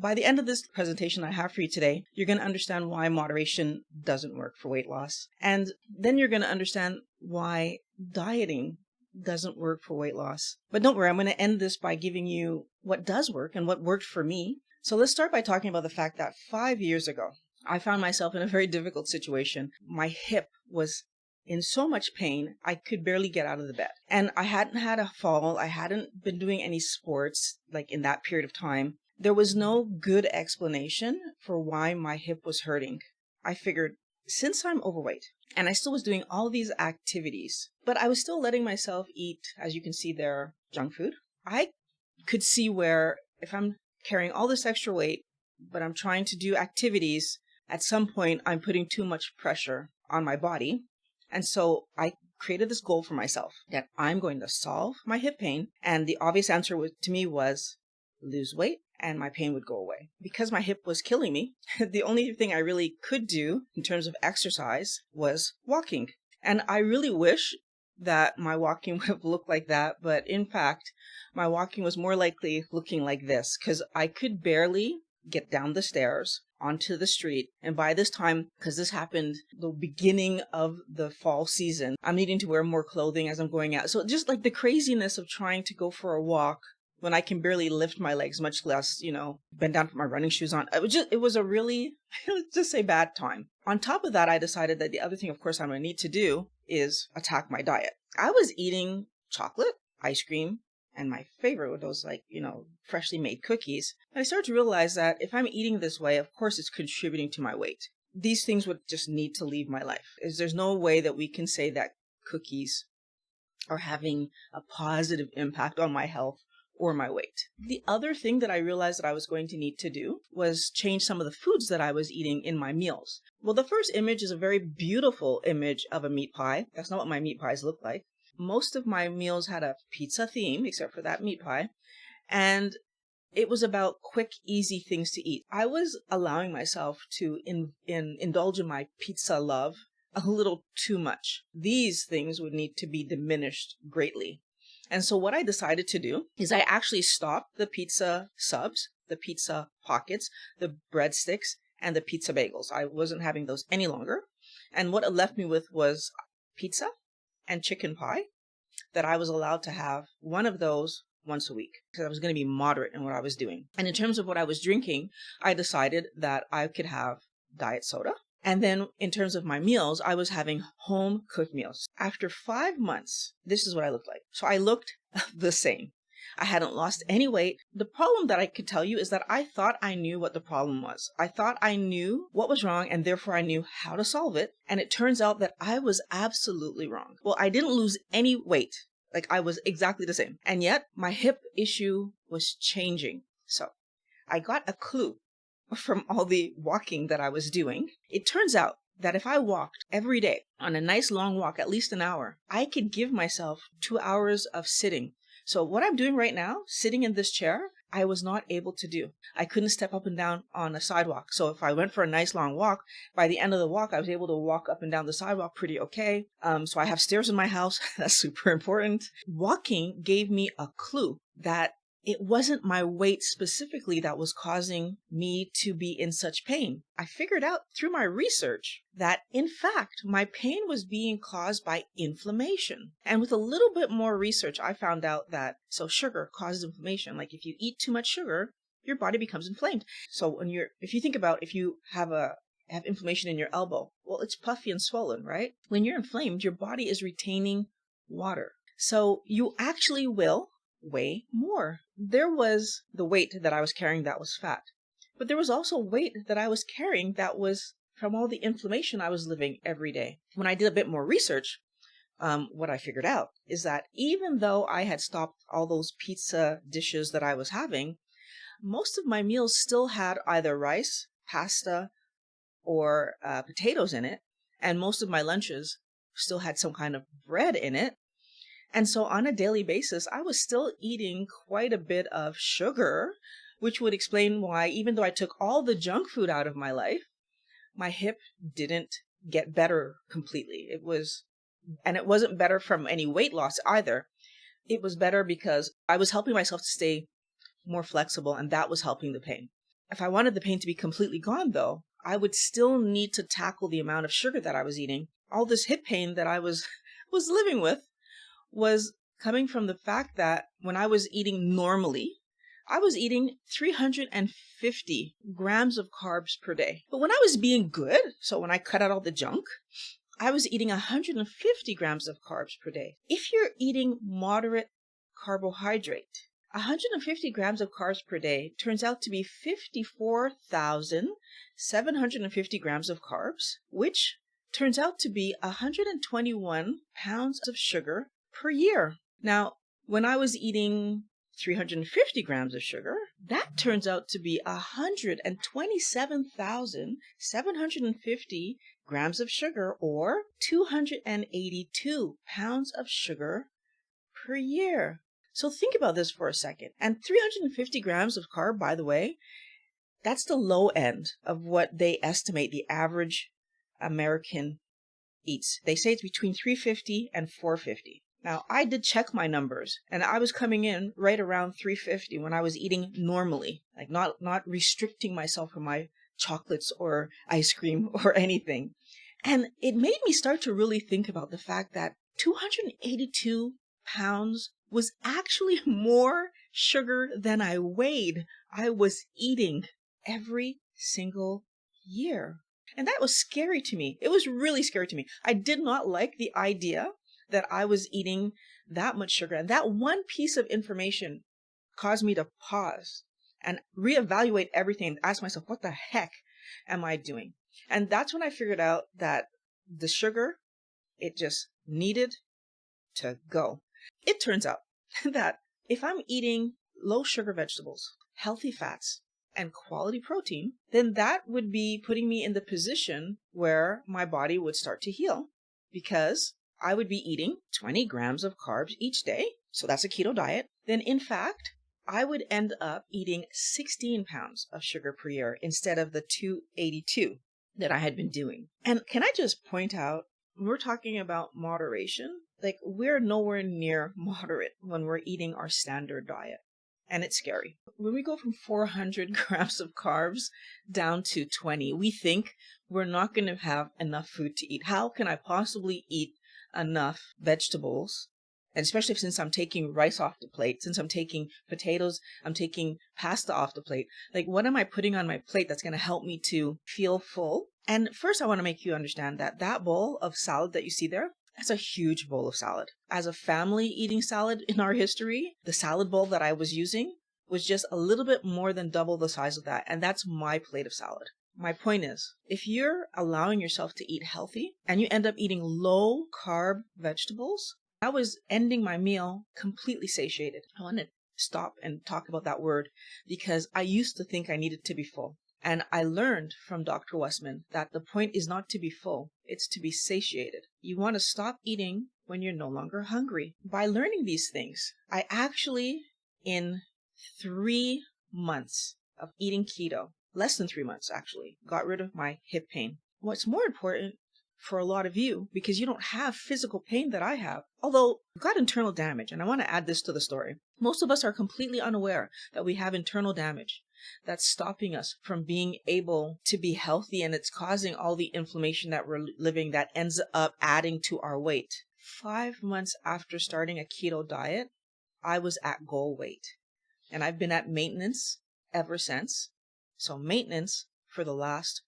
by the end of this presentation I have for you today, you're going to understand why moderation doesn't work for weight loss. And then you're going to understand why dieting doesn't work for weight loss. But don't worry, I'm going to end this by giving you what does work and what worked for me. So let's start by talking about the fact that 5 years ago, I found myself in a very difficult situation. My hip was in so much pain, I could barely get out of the bed. And I hadn't had a fall. I hadn't been doing any sports like in that period of time. There was no good explanation for why my hip was hurting. I figured, since I'm overweight and I still was doing all these activities, but I was still letting myself eat, as you can see there, junk food, I could see where if I'm carrying all this extra weight, but I'm trying to do activities, at some point I'm putting too much pressure on my body. And so I created this goal for myself that I'm going to solve my hip pain. And the obvious answer to me was lose weight and my pain would go away. Because my hip was killing me, the only thing I really could do in terms of exercise was walking. And I really wish that my walking would have looked like that. But in fact, my walking was more likely looking like this because I could barely get down the stairs onto the street. And by this time, because this happened the beginning of the fall season, I'm needing to wear more clothing as I'm going out. So just like the craziness of trying to go for a walk when I can barely lift my legs, much less, bend down, put my running shoes on. It was a really, let's just say, bad time. On top of that, I decided that the other thing, of course, I'm going to need to do is attack my diet. I was eating chocolate, ice cream, and my favorite were those freshly made cookies. And I started to realize that if I'm eating this way, of course, it's contributing to my weight. These things would just need to leave my life. There's no way that we can say that cookies are having a positive impact on my health or my weight. The other thing that I realized that I was going to need to do was change some of the foods that I was eating in my meals. Well, the first image is a very beautiful image of a meat pie. That's not what my meat pies look like. Most of my meals had a pizza theme, except for that meat pie. And it was about quick, easy things to eat. I was allowing myself to indulge in my pizza love a little too much. These things would need to be diminished greatly. And so what I decided to do is I actually stopped the pizza subs, the pizza pockets, the breadsticks, and the pizza bagels. I wasn't having those any longer. And what it left me with was pizza and chicken pie that I was allowed to have one of those once a week because I was going to be moderate in what I was doing. And in terms of what I was drinking, I decided that I could have diet soda. And then in terms of my meals, I was having home cooked meals. After 5 months, this is what I looked like. So I looked the same. I hadn't lost any weight. The problem that I could tell you is that I thought I knew what the problem was. I thought I knew what was wrong and therefore I knew how to solve it. And it turns out that I was absolutely wrong. Well, I didn't lose any weight. Like I was exactly the same. And yet my hip issue was changing. So I got a clue from all the walking that I was doing. It turns out that if I walked every day on a nice long walk, at least an hour, I could give myself 2 hours of sitting. So what I'm doing right now, sitting in this chair, I was not able to do. I couldn't step up and down on a sidewalk. So if I went for a nice long walk, by the end of the walk, I was able to walk up and down the sidewalk pretty okay. So I have stairs in my house. That's super important. Walking gave me a clue that it wasn't my weight specifically that was causing me to be in such pain. I figured out through my research that, in fact, my pain was being caused by inflammation. And with a little bit more research, I found out that sugar causes inflammation. Like if you eat too much sugar, your body becomes inflamed. So if you think about if you have inflammation in your elbow, well, it's puffy and swollen, right? When you're inflamed, your body is retaining water. So you actually will weigh more. There was the weight that I was carrying that was fat, but there was also weight that I was carrying that was from all the inflammation I was living every day. When I did a bit more research, what I figured out is that even though I had stopped all those pizza dishes that I was having, most of my meals still had either rice, pasta, or potatoes in it, and most of my lunches still had some kind of bread in it. And so on a daily basis, I was still eating quite a bit of sugar, which would explain why, even though I took all the junk food out of my life, my hip didn't get better completely. It wasn't better from any weight loss either. It was better because I was helping myself to stay more flexible, and that was helping the pain. If I wanted the pain to be completely gone, though, I would still need to tackle the amount of sugar that I was eating. All this hip pain that I was living with was coming from the fact that when I was eating normally, I was eating 350 grams of carbs per day. But when I was being good, so when I cut out all the junk, I was eating 150 grams of carbs per day. If you're eating moderate carbohydrate, 150 grams of carbs per day turns out to be 54,750 grams of carbs, which turns out to be 121 pounds of sugar per year. Now, when I was eating 350 grams of sugar, that turns out to be 127,750 grams of sugar, or 282 pounds of sugar per year. So think about this for a second. And 350 grams of carb, by the way, that's the low end of what they estimate the average American eats. They say it's between 350 and 450. Now, I did check my numbers, and I was coming in right around 350 when I was eating normally, like not restricting myself from my chocolates or ice cream or anything. And it made me start to really think about the fact that 282 pounds was actually more sugar than I weighed. I was eating every single year. And that was scary to me. It was really scary to me. I did not like the idea that I was eating that much sugar. And that one piece of information caused me to pause and reevaluate everything and ask myself, what the heck am I doing? And that's when I figured out that the sugar, it just needed to go. It turns out that if I'm eating low sugar vegetables, healthy fats, and quality protein, then that would be putting me in the position where my body would start to heal, because I would be eating 20 grams of carbs each day. So that's a keto diet. Then in fact, I would end up eating 16 pounds of sugar per year instead of the 282 that I had been doing. And can I just point out, when we're talking about moderation, like we're nowhere near moderate when we're eating our standard diet. And it's scary. When we go from 400 grams of carbs down to 20, we think we're not going to have enough food to eat. How can I possibly eat enough vegetables? And especially since I'm taking rice off the plate, since I'm taking potatoes, I'm taking pasta off the plate. Like, what am I putting on my plate that's going to help me to feel full? And first, I want to make you understand that that bowl of salad that you see there, that's a huge bowl of salad. As a family eating salad in our history, the salad bowl that I was using was just a little bit more than double the size of that. And that's my plate of salad. My point is, if you're allowing yourself to eat healthy and you end up eating low carb vegetables, I was ending my meal completely satiated. I want to stop and talk about that word because I used to think I needed to be full. And I learned from Dr. Westman that the point is not to be full, it's to be satiated. You want to stop eating when you're no longer hungry. By learning these things, I actually, in 3 months of eating keto, less than 3 months actually, got rid of my hip pain. What's more important for a lot of you, because you don't have physical pain that I have, although you've got internal damage, and I want to add this to the story. Most of us are completely unaware that we have internal damage that's stopping us from being able to be healthy, and it's causing all the inflammation that we're living that ends up adding to our weight. 5 months after starting a keto diet, I was at goal weight, and I've been at maintenance ever since. So maintenance for the last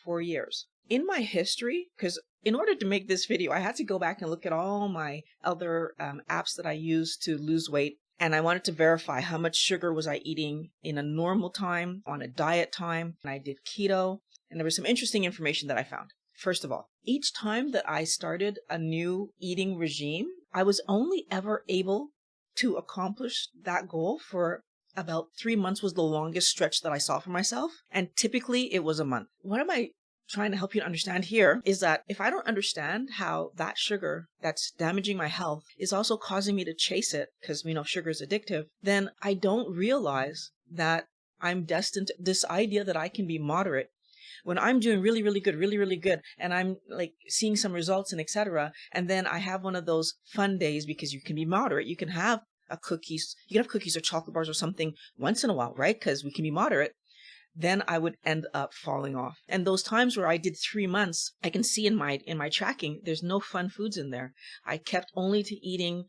4 years. In my history, because in order to make this video, I had to go back and look at all my other apps that I use to lose weight. And I wanted to verify how much sugar was I eating in a normal time, on a diet time. And I did keto. And there was some interesting information that I found. First of all, each time that I started a new eating regime, I was only ever able to accomplish that goal for about 3 months was the longest stretch that I saw for myself. And typically it was a month. What am I trying to help you to understand here is that if I don't understand how that sugar that's damaging my health is also causing me to chase it, because we know sugar is addictive, then I don't realize that I'm destined to this idea that I can be moderate when I'm doing really, really good, and I'm like seeing some results and etc. And then I have one of those fun days, because you can be moderate. You can have cookies or chocolate bars or something once in a while, right? Because we can be moderate. then I would end up falling off. And those times where I did 3 months, I can see in my tracking, there's no fun foods in there. I kept only to eating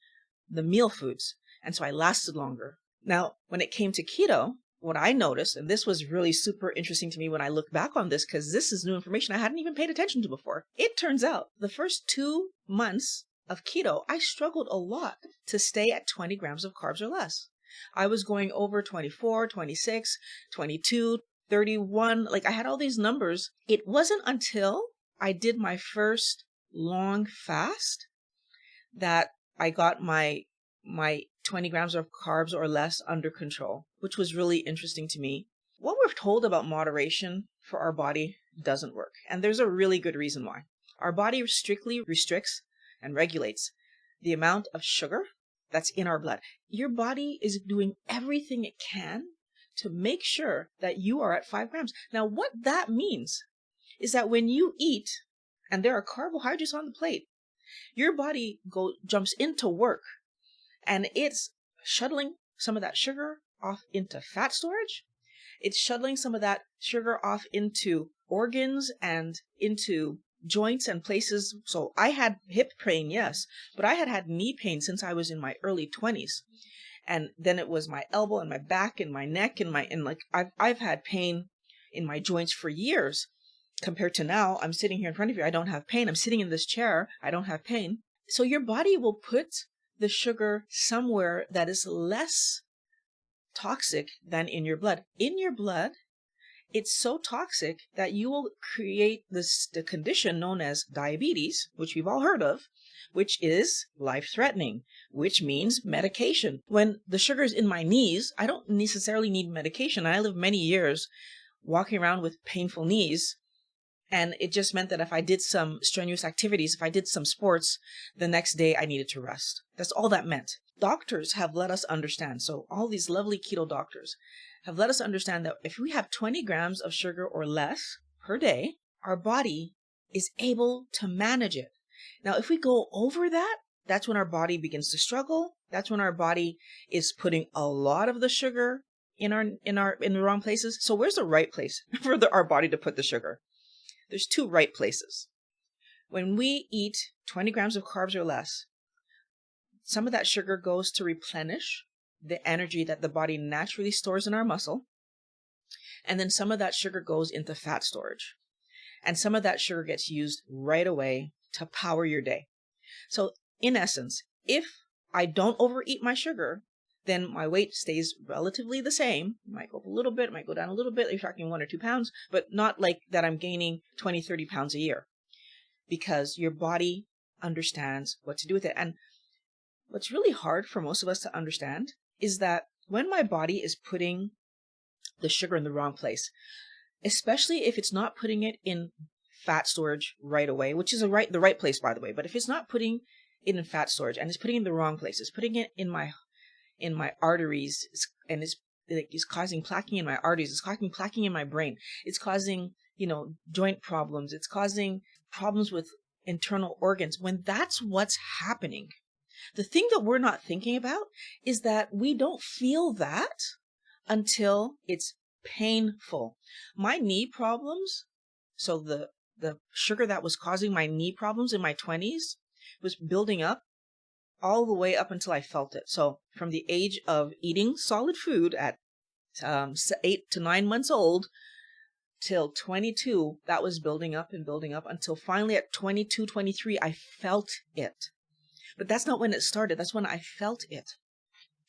the meal foods. And so I lasted longer. Now, when it came to keto, what I noticed, and this was really super interesting to me when I look back on this, because this is new information I hadn't even paid attention to before. It turns out the first 2 months of keto, I struggled a lot to stay at 20 grams of carbs or less. I was going over 24, 26, 22, 31. Like I had all these numbers. It wasn't until I did my first long fast that I got my 20 grams of carbs or less under control, which was really interesting to me. What we're told about moderation for our body doesn't work. And there's a really good reason why. Our body strictly restricts and regulates the amount of sugar that's in our blood. Your body is doing everything it can to make sure that you are at 5 grams. Now, what that means is that when you eat and there are carbohydrates on the plate, your body jumps into work and it's shuttling some of that sugar off into fat storage. It's shuttling some of that sugar off into organs and into joints and places. So I had hip pain, yes, but I had had knee pain since I was in my early 20s. And then it was my elbow and my back and my neck and I've had pain in my joints for years. Compared to now, I'm sitting here in front of you, I don't have pain. I'm sitting in this chair, I don't have pain. So your body will put the sugar somewhere that is less toxic than in your blood. In your blood, it's so toxic that you will create the condition known as diabetes, which we've all heard of, which is life-threatening, which means medication. When the sugar is in my knees, I don't necessarily need medication. I lived many years walking around with painful knees, and it just meant that if I did some strenuous activities, if I did some sports, the next day I needed to rest. That's all that meant. Doctors have let us understand, so all these lovely keto doctors have let us understand that if we have 20 grams of sugar or less per day, our body is able to manage it. Now, if we go over that, that's when our body begins to struggle. That's when our body is putting a lot of the sugar in the wrong places. So where's the right place for our body to put the sugar? There's 2 right places. When we eat 20 grams of carbs or less, some of that sugar goes to replenish the energy that the body naturally stores in our muscle. And then some of that sugar goes into fat storage. And some of that sugar gets used right away to power your day. So in essence, if I don't overeat my sugar, then my weight stays relatively the same. It might go up a little bit, it might go down a little bit. You're talking 1 or 2 pounds, but not like that I'm gaining 20, 30 pounds a year, because your body understands what to do with it. And what's really hard for most of us to understand is that when my body is putting the sugar in the wrong place, especially if it's not putting it in fat storage right away, which is the right place, by the way, but if it's not putting it in fat storage and it's putting it in the wrong place, it's putting it in my arteries, and it's causing plaquing in my arteries, it's causing plaquing in my brain, it's causing, joint problems, it's causing problems with internal organs. When that's what's happening, the thing that we're not thinking about is that we don't feel that until it's painful. My knee problems, so the sugar that was causing my knee problems in my 20s was building up all the way up until I felt it. So from the age of eating solid food at 8 to 9 months old till 22, that was building up and building up until finally at 22, 23, I felt it. But that's not when it started. That's when I felt it.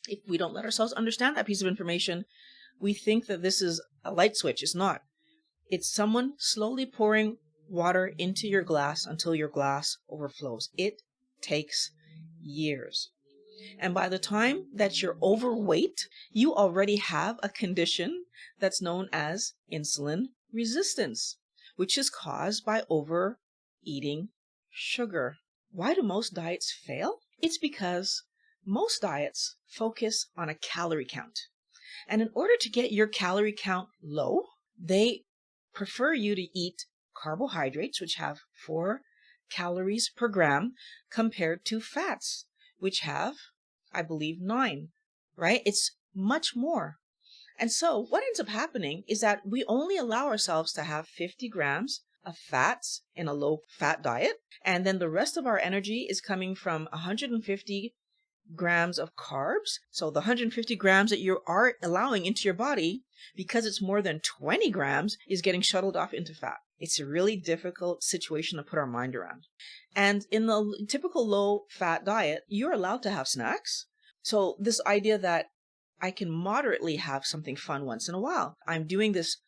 If we don't let ourselves understand that piece of information, we think that this is a light switch. It's not. It's someone slowly pouring water into your glass until your glass overflows. It takes years. And by the time that you're overweight, you already have a condition that's known as insulin resistance, which is caused by overeating sugar. Why do most diets fail? It's because most diets focus on a calorie count. And in order to get your calorie count low, they prefer you to eat carbohydrates, which have 4 calories per gram, compared to fats, which have, I believe, 9, right? It's much more. And so what ends up happening is that we only allow ourselves to have 50 grams of fats in a low fat diet. And then the rest of our energy is coming from 150 grams of carbs. So the 150 grams that you are allowing into your body, because it's more than 20 grams, is getting shuttled off into fat. It's a really difficult situation to put our mind around. And in the typical low fat diet, you're allowed to have snacks. So this idea that I can moderately have something fun once in a while. I'm doing this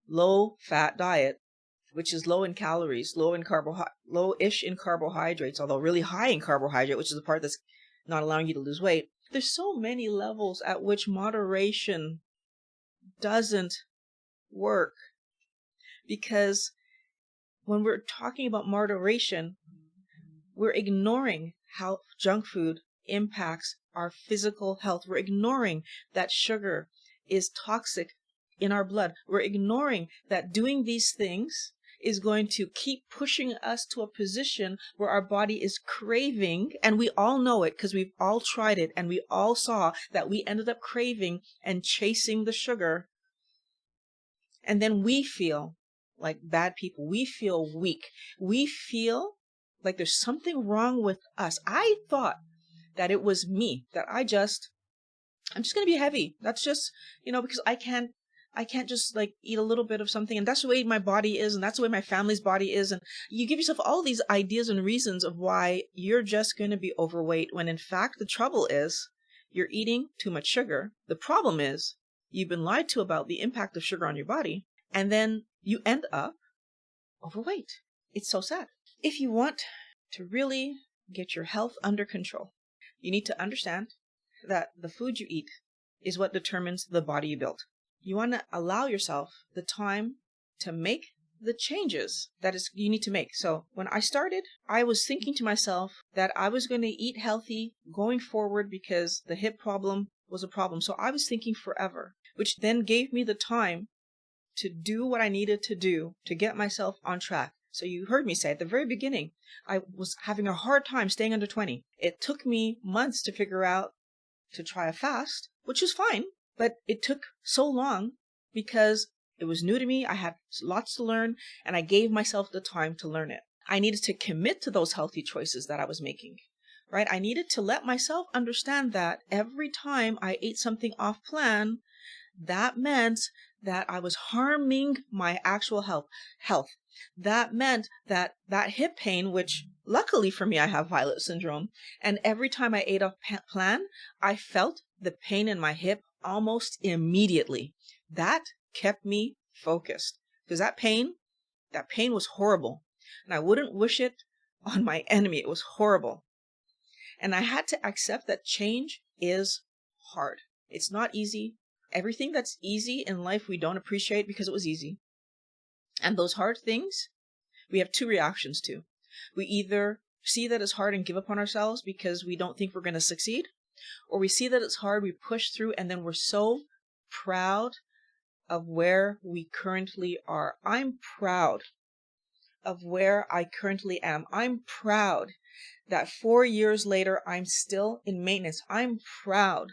low fat diet, which is low in calories, low-ish in carbohydrates, although really high in carbohydrate, which is the part that's not allowing you to lose weight. There's so many levels at which moderation doesn't work, because when we're talking about moderation, we're ignoring how junk food impacts our physical health. We're ignoring that sugar is toxic in our blood. We're ignoring that doing these things is going to keep pushing us to a position where our body is craving, and we all know it because we've all tried it, and we all saw that we ended up craving and chasing the sugar. And then we feel like bad people. We feel weak. We feel like there's something wrong with us. I thought that it was me, that I'm just going to be heavy. That's just, because I can't just like eat a little bit of something, and that's the way my body is, and that's the way my family's body is. And you give yourself all these ideas and reasons of why you're just going to be overweight, when in fact the trouble is you're eating too much sugar. The problem is you've been lied to about the impact of sugar on your body, and then you end up overweight. It's so sad. If you want to really get your health under control, you need to understand that the food you eat is what determines the body you build. You want to allow yourself the time to make the changes you need to make. So when I started, I was thinking to myself that I was going to eat healthy going forward because the hip problem was a problem. So I was thinking forever, which then gave me the time to do what I needed to do to get myself on track. So you heard me say at the very beginning, I was having a hard time staying under 20. It took me months to figure out to try a fast, which is fine, but it took so long because it was new to me. I had lots to learn, and I gave myself the time to learn it. I needed to commit to those healthy choices that I was making, right? I needed to let myself understand that every time I ate something off plan, that meant that I was harming my actual health. That meant that hip pain, which luckily for me, I have violet syndrome, and every time I ate off plan, I felt the pain in my hip almost immediately. That kept me focused, because that pain was horrible, and I wouldn't wish it on my enemy. It was horrible. And I had to accept that change is hard. It's not easy. Everything that's easy in life we don't appreciate because it was easy. And those hard things, we have two reactions to. We either see that it's hard and give up on ourselves because we don't think we're going to succeed, or we see that it's hard, we push through, and then we're so proud of where we currently are. I'm proud of where I currently am. I'm proud that 4 years later, I'm still in maintenance. I'm proud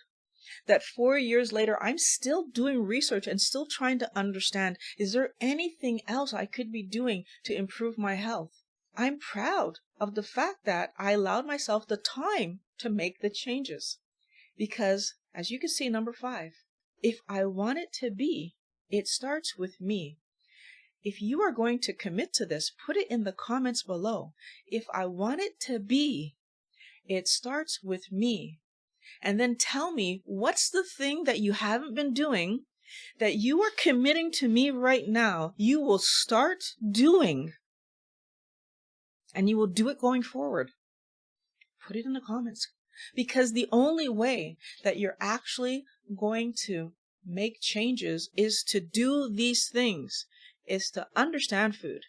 that 4 years later, I'm still doing research and still trying to understand, is there anything else I could be doing to improve my health? I'm proud of the fact that I allowed myself the time to make the changes. Because, as you can see, number 5, if I want it to be, it starts with me. If you are going to commit to this, put it in the comments below. If I want it to be, it starts with me. And then tell me, what's the thing that you haven't been doing that you are committing to me right now you will start doing, and you will do it going forward? Put it in the comments. Because the only way that you're actually going to make changes is to do these things, is to understand food,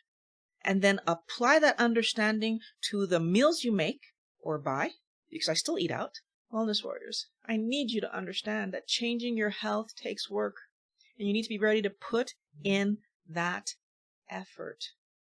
and then apply that understanding to the meals you make or buy, because I still eat out. Wellness warriors, I need you to understand that changing your health takes work, and you need to be ready to put in that effort.